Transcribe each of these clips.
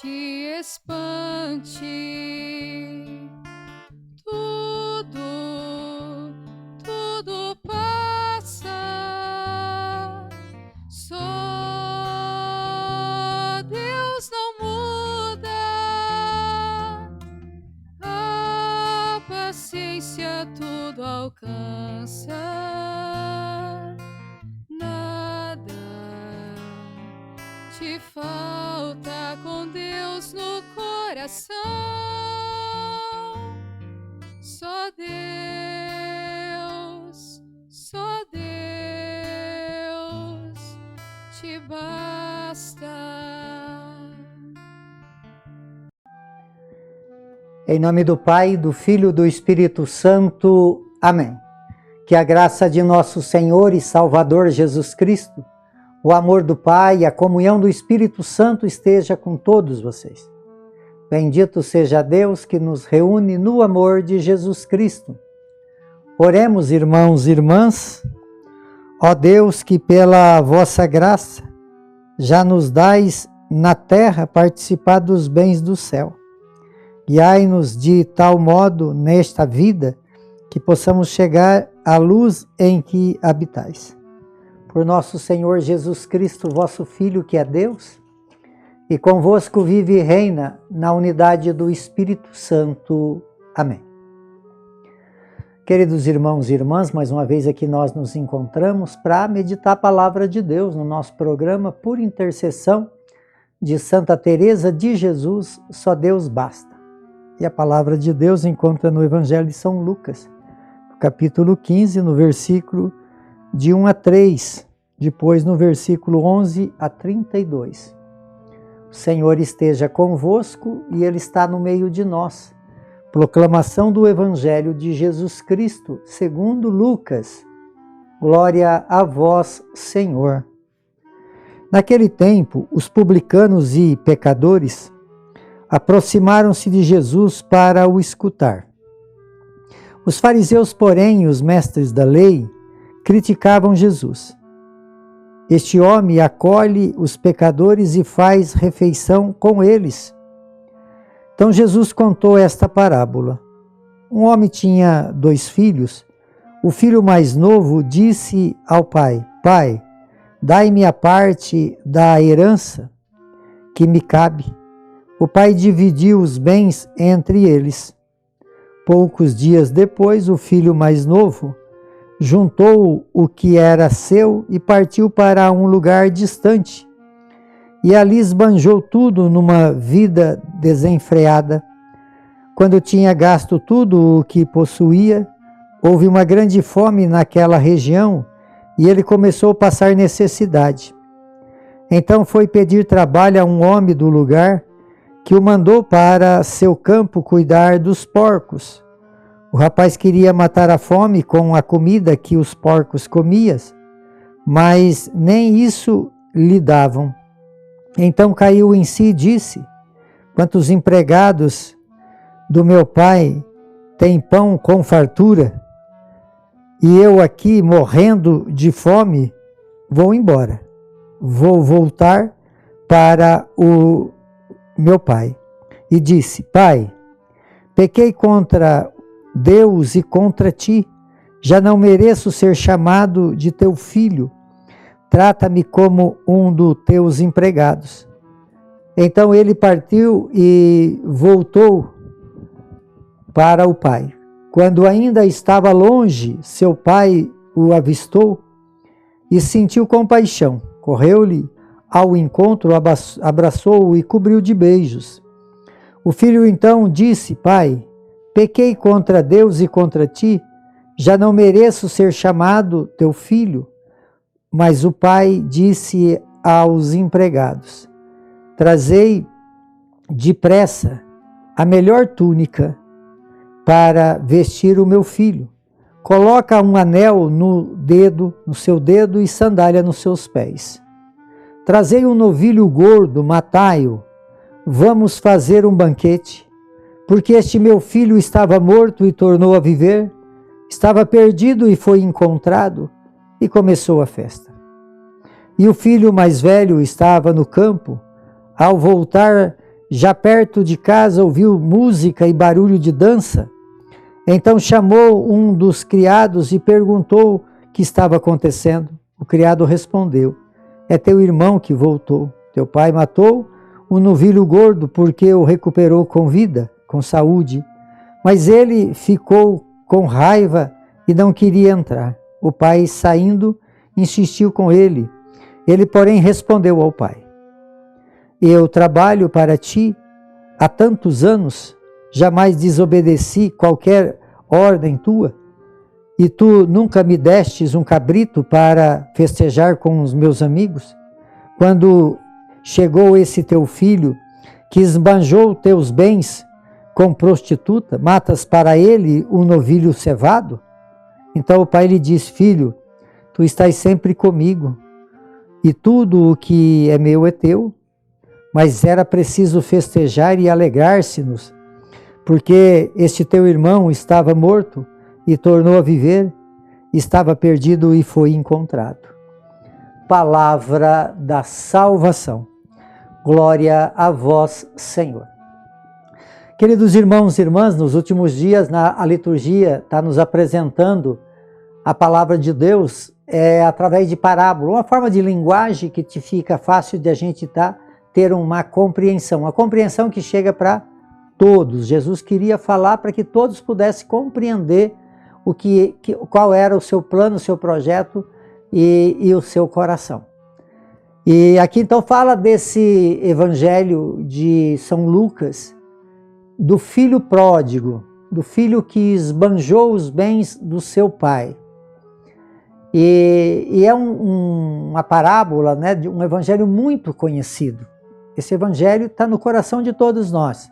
te espante. Tudo passa, só Deus não muda, a paciência tudo alcança, nada te falta com Deus no coração. Só Deus te basta. Em nome do Pai, do Filho e do Espírito Santo. Amém. Que a graça de nosso Senhor e Salvador Jesus Cristo, o amor do Pai e a comunhão do Espírito Santo esteja com todos vocês. Bendito seja Deus que nos reúne no amor de Jesus Cristo. Oremos, irmãos e irmãs. Ó Deus, que pela vossa graça já nos dais na terra participar dos bens do céu. Guiai-nos de tal modo nesta vida que possamos chegar à luz em que habitais. Por nosso Senhor Jesus Cristo, vosso Filho, que é Deus, e convosco vive e reina na unidade do Espírito Santo. Amém. Queridos irmãos e irmãs, mais uma vez aqui nós nos encontramos para meditar a palavra de Deus no nosso programa por intercessão de Santa Teresa de Jesus, Só Deus Basta. E a palavra de Deus encontra no Evangelho de São Lucas, capítulo 15, no versículo de 1 a 3, depois no versículo 11 a 32. O Senhor esteja convosco e Ele está no meio de nós. Proclamação do Evangelho de Jesus Cristo, segundo Lucas. Glória a vós, Senhor. Naquele tempo, os publicanos e pecadores aproximaram-se de Jesus para o escutar. Os fariseus, porém, e os mestres da lei, criticavam Jesus. Este homem acolhe os pecadores e faz refeição com eles. Então Jesus contou esta parábola. Um homem tinha 2 filhos. O filho mais novo disse ao pai: Pai, dai-me a parte da herança que me cabe. O pai dividiu os bens entre eles. Poucos dias depois, o filho mais novo juntou o que era seu e partiu para um lugar distante. E ali esbanjou tudo numa vida desenfreada. Quando tinha gasto tudo o que possuía, houve uma grande fome naquela região e ele começou a passar necessidade. Então foi pedir trabalho a um homem do lugar que o mandou para seu campo cuidar dos porcos. O rapaz queria matar a fome com a comida que os porcos comiam, mas nem isso lhe davam. Então caiu em si e disse: Quantos empregados do meu pai têm pão com fartura, e eu aqui morrendo de fome, vou embora. Vou voltar para o meu pai. E disse: Pai, pequei contra Deus e contra ti, já não mereço ser chamado de teu filho, trata-me como um dos teus empregados. Então ele partiu e voltou para o pai. Quando ainda estava longe, seu pai o avistou e sentiu compaixão. Correu-lhe ao encontro, abraçou-o e cobriu de beijos. O filho então disse: Pai, pequei contra Deus e contra ti, já não mereço ser chamado teu filho. Mas o pai disse aos empregados: Trazei depressa a melhor túnica para vestir o meu filho. Coloca um anel no seu dedo e sandália nos seus pés. Trazei um novilho gordo, matai-o. Vamos fazer um banquete. Porque este meu filho estava morto e tornou a viver, estava perdido e foi encontrado, e começou a festa. E o filho mais velho estava no campo. Ao voltar, já perto de casa ouviu música e barulho de dança. Então chamou um dos criados e perguntou o que estava acontecendo. O criado respondeu: é teu irmão que voltou. Teu pai matou o novilho gordo porque o recuperou com vida, com saúde. Mas ele ficou com raiva e não queria entrar. O pai, saindo, insistiu com ele. Ele, porém, respondeu ao pai: eu trabalho para ti há tantos anos, jamais desobedeci qualquer ordem tua, e tu nunca me destes um cabrito para festejar com os meus amigos? Quando chegou esse teu filho, que esbanjou teus bens com prostituta, matas para ele um novilho cevado? Então o pai lhe disse: filho, tu estás sempre comigo, e tudo o que é meu é teu. Mas era preciso festejar e alegrar-se-nos, porque este teu irmão estava morto e tornou a viver, estava perdido e foi encontrado. Palavra da salvação. Glória a vós, Senhor. Queridos irmãos e irmãs, nos últimos dias a liturgia está nos apresentando a palavra de Deus através de parábola, uma forma de linguagem que te fica fácil de a gente ter uma compreensão que chega para todos. Jesus queria falar para que todos pudessem compreender qual era o seu plano, o seu projeto e o seu coração. E aqui então fala desse evangelho de São Lucas, do filho pródigo, do filho que esbanjou os bens do seu pai. E é uma parábola, né, de um evangelho muito conhecido. Esse evangelho está no coração de todos nós.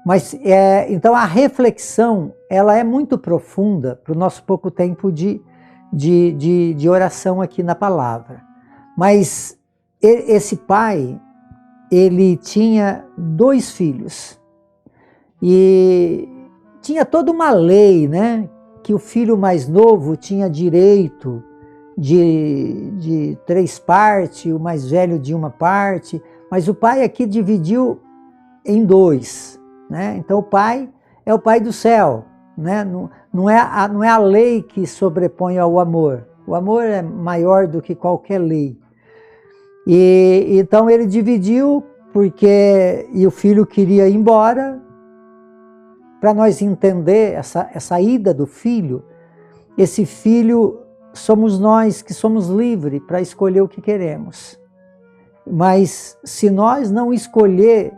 Mas, então, a reflexão ela é muito profunda para o nosso pouco tempo de oração aqui na palavra. Mas esse pai, ele tinha 2 filhos. E tinha toda uma lei, né? Que o filho mais novo tinha direito de 3 partes, o mais velho de 1 parte, mas o pai aqui dividiu em 2, né? Então o pai é o pai do céu, né? Não é a lei que sobrepõe ao amor. O amor é maior do que qualquer lei. E então ele dividiu e o filho queria ir embora. Para nós entender essa ida do filho, esse filho somos nós que somos livres para escolher o que queremos. Mas se nós não escolher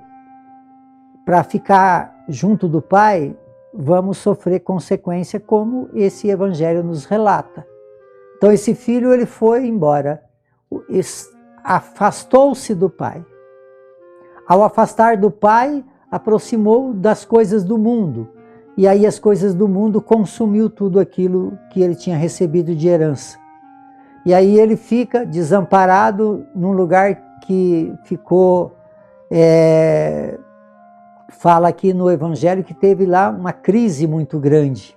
para ficar junto do Pai, vamos sofrer consequência, como esse evangelho nos relata. Então esse filho ele foi embora, afastou-se do Pai. Ao afastar do Pai, aproximou das coisas do mundo. E aí as coisas do mundo consumiu tudo aquilo que ele tinha recebido de herança. E aí ele fica desamparado num lugar que ficou... fala aqui no Evangelho que teve lá uma crise muito grande.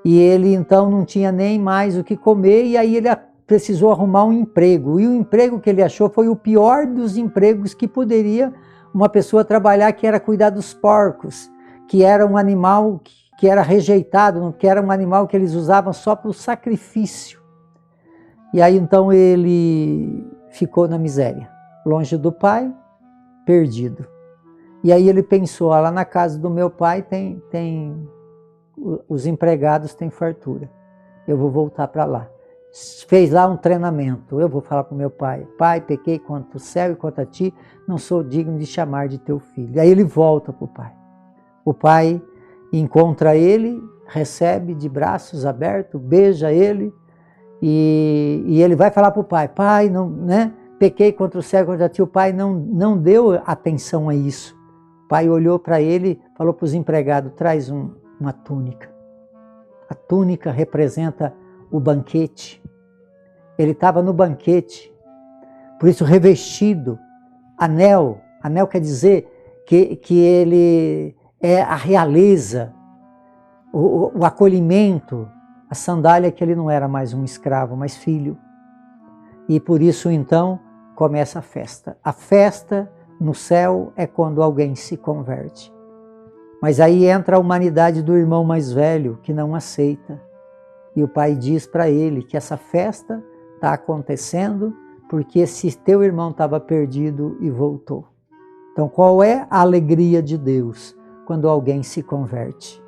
E ele então não tinha nem mais o que comer, e aí ele precisou arrumar um emprego. E o emprego que ele achou foi o pior dos empregos que poderia uma pessoa trabalhar, que era cuidar dos porcos, que era um animal que era rejeitado, que era um animal que eles usavam só para o sacrifício. E aí então ele ficou na miséria, longe do pai, perdido. E aí ele pensou, lá na casa do meu pai os empregados têm fartura, eu vou voltar para lá. Fez lá um treinamento, eu vou falar para o meu pai: pai, pequei contra o céu e contra ti, não sou digno de chamar de teu filho. Aí ele volta para o pai. O pai encontra ele, recebe de braços abertos, beija ele, e ele vai falar para o pai: pai, não, né? Pequei contra o céu e contra ti. O pai não deu atenção a isso. O pai olhou para ele, falou para os empregados: traz uma túnica. A túnica representa o banquete. Ele estava no banquete, por isso revestido, anel quer dizer que ele é a realeza, o acolhimento, a sandália, que ele não era mais um escravo, mas filho. E por isso então começa a festa no céu é quando alguém se converte. Mas aí entra a humanidade do irmão mais velho, que não aceita. E o pai diz para ele que essa festa está acontecendo porque esse teu irmão estava perdido e voltou. Então, qual é a alegria de Deus quando alguém se converte?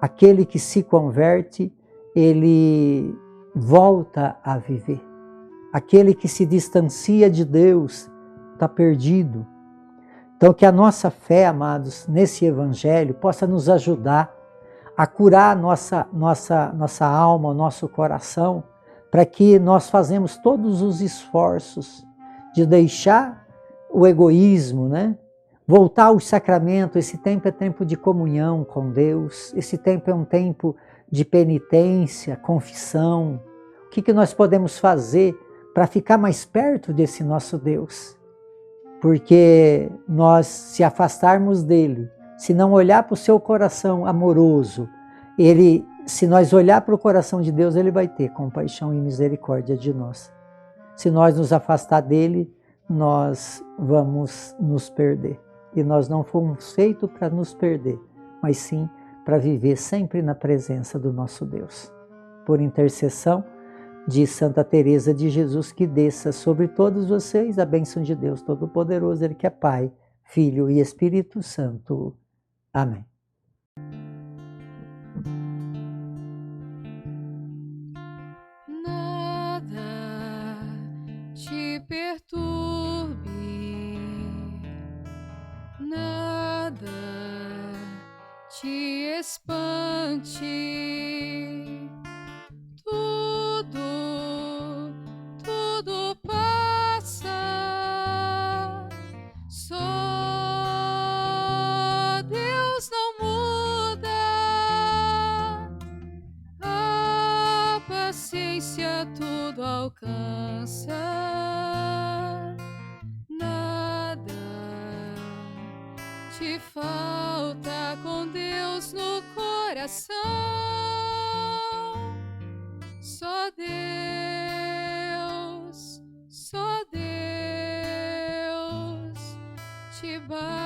Aquele que se converte, ele volta a viver. Aquele que se distancia de Deus está perdido. Então, que a nossa fé, amados, nesse evangelho possa nos ajudar a curar nossa alma, o nosso coração, para que nós façamos todos os esforços de deixar o egoísmo, né? Voltar ao sacramento. Esse tempo é tempo de comunhão com Deus, esse tempo é um tempo de penitência, confissão. O que nós podemos fazer para ficar mais perto desse nosso Deus? Porque nós, se afastarmos dele, se não olhar para o seu coração amoroso, se nós olhar para o coração de Deus, ele vai ter compaixão e misericórdia de nós. Se nós nos afastar dele, nós vamos nos perder. E nós não fomos feitos para nos perder, mas sim para viver sempre na presença do nosso Deus. Por intercessão de Santa Teresa de Jesus, que desça sobre todos vocês a bênção de Deus Todo-Poderoso, Ele que é Pai, Filho e Espírito Santo. Amém. Nada te perturbe, nada te espante, tudo passa, só Deus não muda, a paciência tudo alcança, nada te falta com Deus no coração, só Deus te basta.